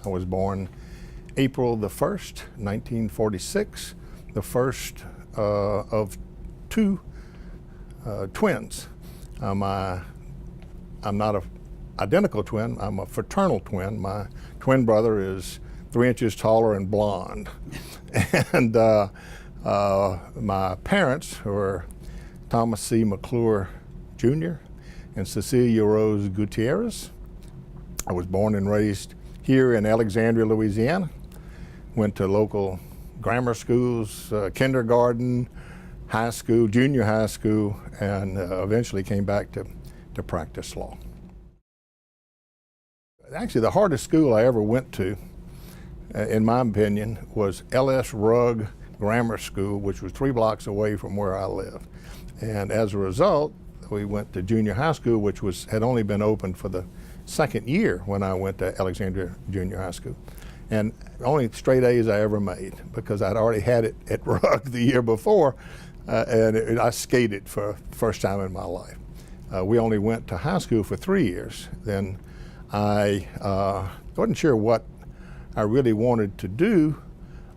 I was born April the 1st, 1946, the first of two twins. I'm not an identical twin, I'm a fraternal twin. My twin brother is 3 inches taller and blonde. And my parents were Thomas C. McClure Jr. and Cecilia Rose Gutierrez. I was born and raised here in Alexandria, Louisiana. Went to local grammar schools, kindergarten, high school, junior high school, and eventually came back to practice law. Actually, the hardest school I ever went to, in my opinion, was L.S. Rugg Grammar School, which was 3 blocks away from where I lived. And as a result, we went to junior high school, which had only been open for the second year when I went to Alexandria Junior High School. And only straight A's I ever made, because I'd already had it at Rugg the year before, and I skated for the first time in my life. We only went to high school for 3 years. Then I wasn't sure what I really wanted to do,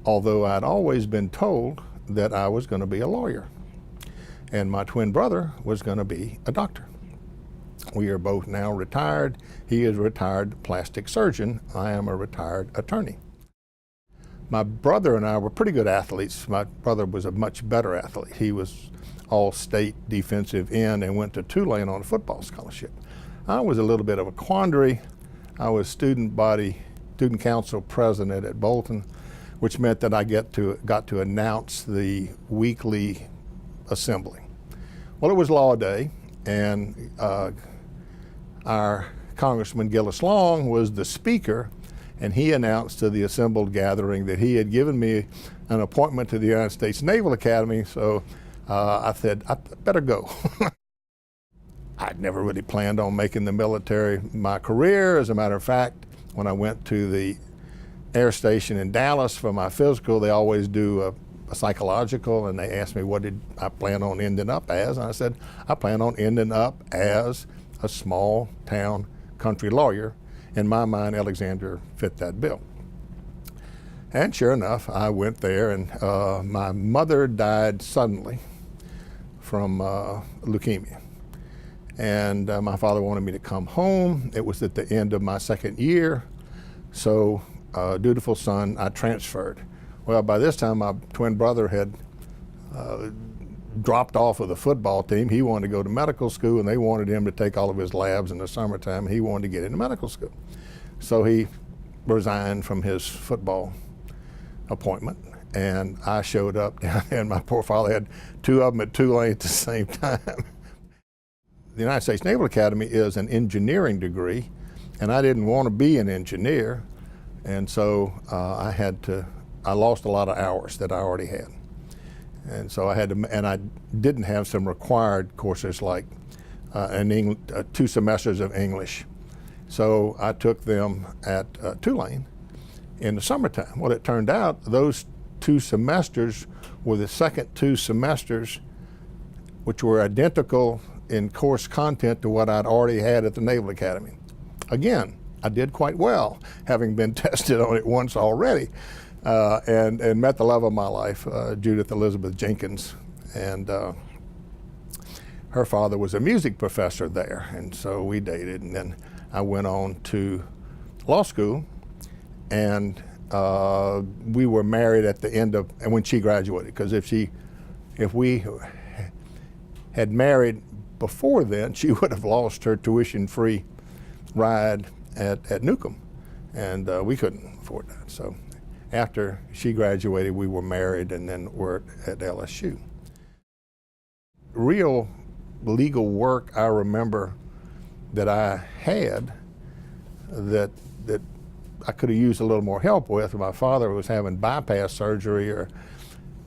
although I'd always been told that I was going to be a lawyer. And my twin brother was going to be a doctor. We are both now retired. He is a retired plastic surgeon. I am a retired attorney. My brother and I were pretty good athletes. My brother was a much better athlete. He was all-state defensive end and went to Tulane on a football scholarship. I was a little bit of a quandary. I was student council president at Bolton, which meant that I got to announce the weekly assembly. Well, it was law day, and our Congressman Gillis Long was the speaker, and he announced to the assembled gathering that he had given me an appointment to the United States Naval Academy, so I said, I better go. I'd never really planned on making the military my career. As a matter of fact, when I went to the air station in Dallas for my physical, they always do a psychological, and they asked me what did I plan on ending up as, and I said, I plan on ending up as a small town country lawyer. In my mind, Alexander fit that bill. And sure enough, I went there, and my mother died suddenly from leukemia. And my father wanted me to come home. It was at the end of my second year, so dutiful son, I transferred. Well, by this time, my twin brother had dropped off of the football team. He wanted to go to medical school, and they wanted him to take all of his labs in the summertime. He wanted to get into medical school. So he resigned from his football appointment, and I showed up down there, and my poor father had 2 of them at Tulane at the same time. The United States Naval Academy is an engineering degree, and I didn't want to be an engineer, and so I lost a lot of hours that I already had. And so I didn't have some required courses like 2 semesters of English. So I took them at Tulane in the summertime. Well, it turned out those 2 semesters were the second 2 semesters which were identical in course content to what I'd already had at the Naval Academy. Again, I did quite well, having been tested on it once already. And met the love of my life, Judith Elizabeth Jenkins, and her father was a music professor there, and so we dated, and then I went on to law school, and we were married at the end of, and when she graduated, because if we had married before then, she would have lost her tuition-free ride at Newcomb, and we couldn't afford that, so. After she graduated, we were married and then worked at LSU. Real legal work I remember that I had that I could have used a little more help with. My father was having bypass surgery or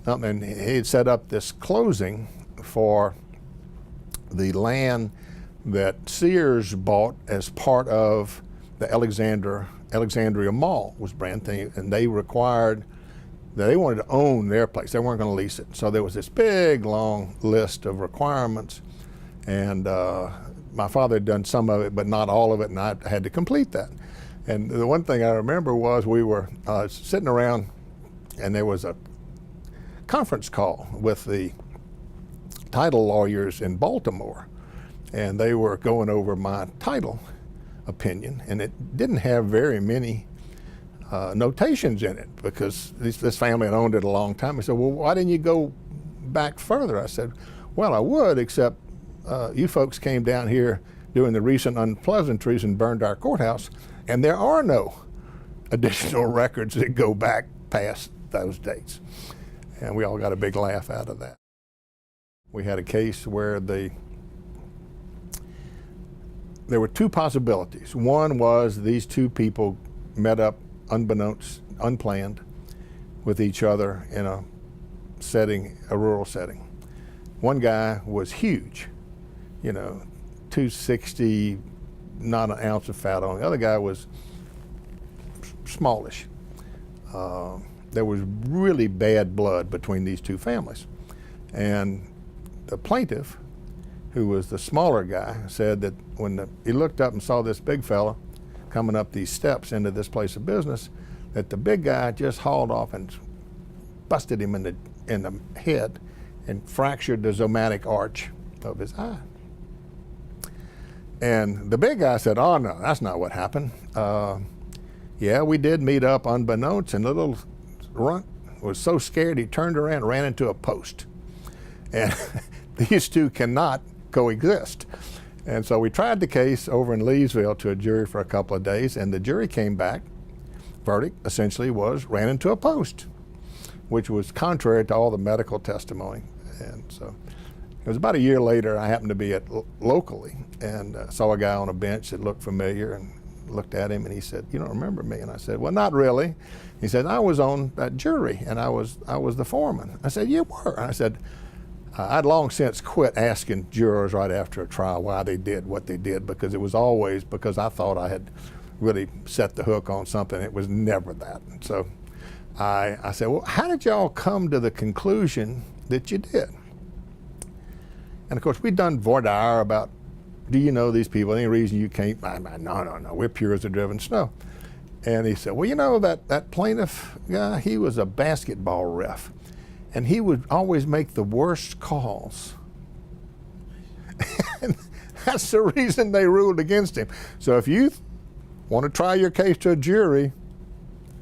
something, and he had set up this closing for the land that Sears bought as part of the Alexandria Mall was brand thing, and they required that they wanted to own their place. They weren't going to lease it. So there was this big, long list of requirements, and my father had done some of it, but not all of it, and I had to complete that. And the one thing I remember was we were sitting around, and there was a conference call with the title lawyers in Baltimore, and they were going over my title opinion, and it didn't have very many notations in it because this family had owned it a long time. He said, well, why didn't you go back further? I said, well, I would, except you folks came down here doing the recent unpleasantries and burned our courthouse, and there are no additional records that go back past those dates. And we all got a big laugh out of that. We had a case where there were two possibilities. One was these two people met up unbeknownst, unplanned, with each other in a setting, a rural setting. One guy was huge, 260, not an ounce of fat on. The other guy was smallish. There was really bad blood between these two families. And the plaintiff, who was the smaller guy, said that when he looked up and saw this big fella coming up these steps into this place of business, that the big guy just hauled off and busted him in the head and fractured the zomatic arch of his eye. And the big guy said, oh no, that's not what happened. Yeah, we did meet up unbeknownst, and the little runt was so scared he turned around and ran into a post. And these two cannot coexist. And so we tried the case over in Leesville to a jury for a couple of days, and the jury came back. Verdict essentially was ran into a post, which was contrary to all the medical testimony. And so it was about a year later, I happened to be at locally and saw a guy on a bench that looked familiar, and looked at him and he said, you don't remember me? And I said, well, not really. He said, I was on that jury and I was the foreman. I said, you were? And I said, I'd long since quit asking jurors right after a trial why they did what they did, because it was always because I thought I had really set the hook on something. It was never that. And so I said, well, how did y'all come to the conclusion that you did? And of course, we'd done voir dire about, do you know these people? Any reason you can't? No, we're pure as the driven snow. And he said, well, that plaintiff guy, he was a basketball ref, and he would always make the worst calls. And that's the reason they ruled against him. So if you want to try your case to a jury,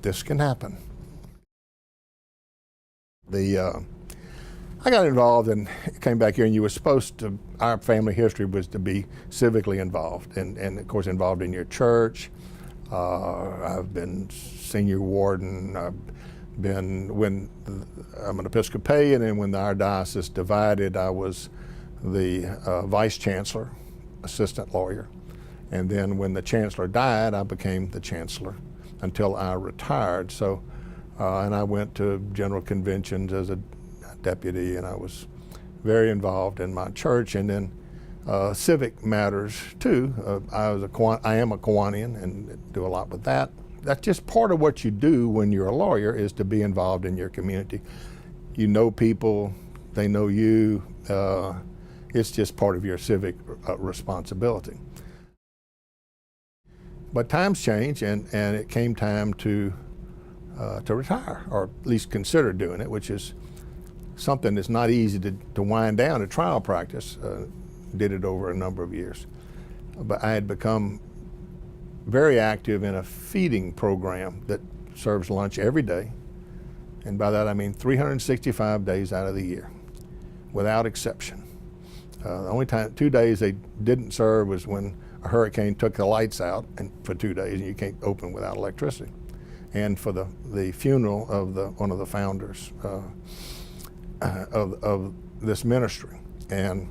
this can happen. I got involved and came back here, and you were supposed to, our family history was to be civically involved, and of course involved in your church. I've been senior warden. I've been, I'm an Episcopalian, and when our diocese divided, I was the vice chancellor, assistant lawyer. And then when the chancellor died, I became the chancellor until I retired. So, and I went to general conventions as a deputy, and I was very involved in my church, and then civic matters too. I am a Kiwanian and do a lot with that. That's just part of what you do when you're a lawyer, is to be involved in your community. You know people, they know you. It's just part of your civic responsibility. But times change, and it came time to retire, or at least consider doing it, which is something that's not easy to wind down a trial practice. Did it over a number of years. But I had become very active in a feeding program that serves lunch every day. And by that I mean 365 days out of the year, without exception. The only 2 days they didn't serve was when a hurricane took the lights out for 2 days, and you can't open without electricity. And for the funeral of one of the founders of this ministry. And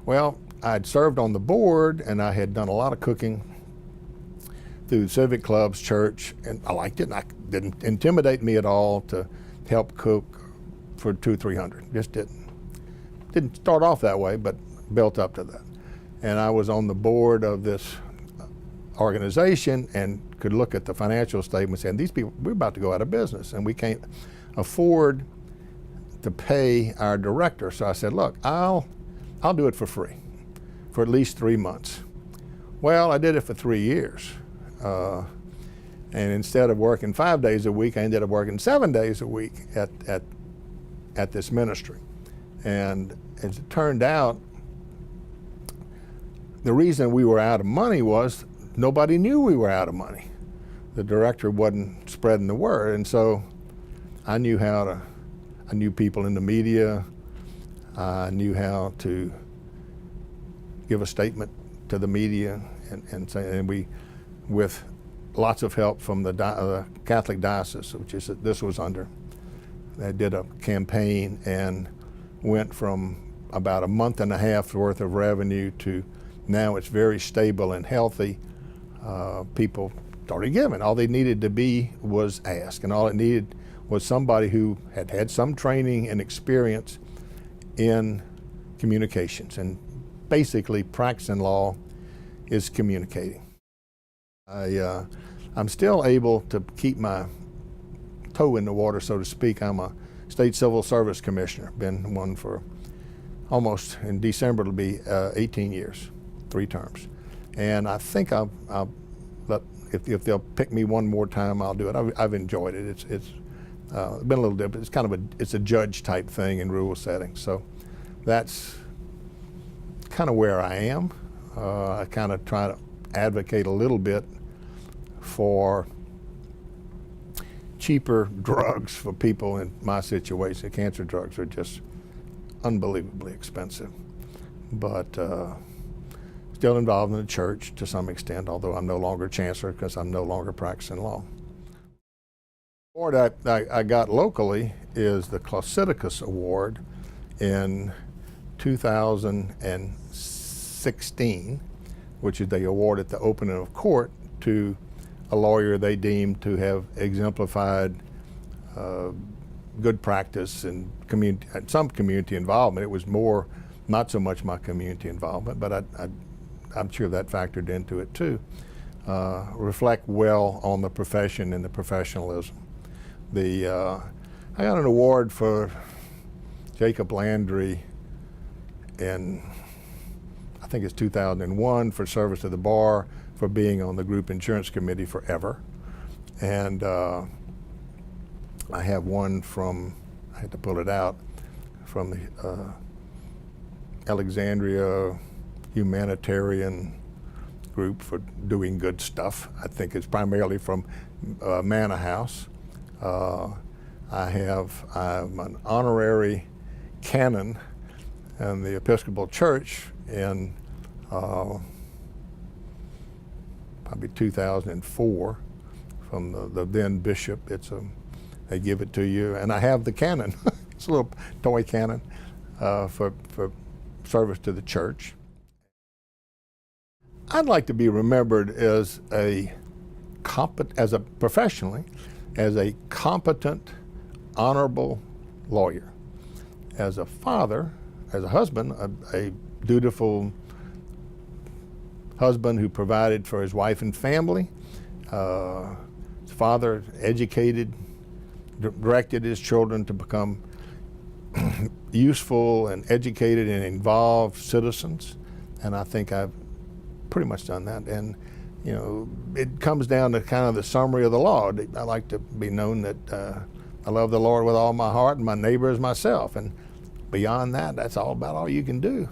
well, I'd served on the board, and I had done a lot of cooking through civic clubs, church, and I liked it, and it didn't intimidate me at all to help cook for 200-300. Just didn't start off that way, but built up to that. And I was on the board of this organization and could look at the financial statements, and these people, we're about to go out of business, and we can't afford to pay our director. So I said, look, I'll do it for free for at least 3 months. Well, I did it for 3 years. And instead of working 5 days a week, I ended up working 7 days a week at this ministry. And as it turned out, the reason we were out of money was nobody knew we were out of money. The director wasn't spreading the word, and so I knew people in the media. I knew how to give a statement to the media, and we, with lots of help from the Catholic diocese, which is this was under, they did a campaign and went from about a month and a half worth of revenue to now it's very stable and healthy. People started giving. All they needed to be was ask, and all it needed was somebody who had had some training and experience in communications. And basically, practicing law is communicating. I'm still able to keep my toe in the water, so to speak. I'm a state civil service commissioner. Been one for almost, in December it'll be 18 years, 3 terms. And I think if they'll pick me one more time, I'll do it. I've enjoyed it. It's been a little different. It's kind of it's a judge type thing in rule setting. So that's kind of where I am. I kind of try to advocate a little bit for cheaper drugs for people in my situation. Cancer drugs are just unbelievably expensive. But still involved in the church to some extent, although I'm no longer chancellor because I'm no longer practicing law. The award I got locally is the Clausidicus Award in 2016, which is they award at the opening of court to a lawyer they deemed to have exemplified good practice and some community involvement. It was more, not so much my community involvement, but I'm sure that factored into it too. Reflect well on the profession and the professionalism. I got an award for Jacob Landry in, I think it's 2001, for service to the bar, for being on the group insurance committee forever. And I have one from, I had to pull it out, from the Alexandria humanitarian group for doing good stuff. I think it's primarily from Manor House. I'm an honorary canon in the Episcopal Church in probably 2004 from the then bishop. They give it to you, and I have the canon. It's a little toy canon for service to the church. I'd like to be remembered as professionally, as a competent, honorable lawyer, as a father, as a husband, a dutiful husband who provided for his wife and family. His father educated, directed his children to become useful and educated and involved citizens, and I think I've pretty much done that. And you know, it comes down to kind of the summary of the law. I like to be known that I love the Lord with all my heart and my neighbor as myself, and beyond that, that's all about all you can do.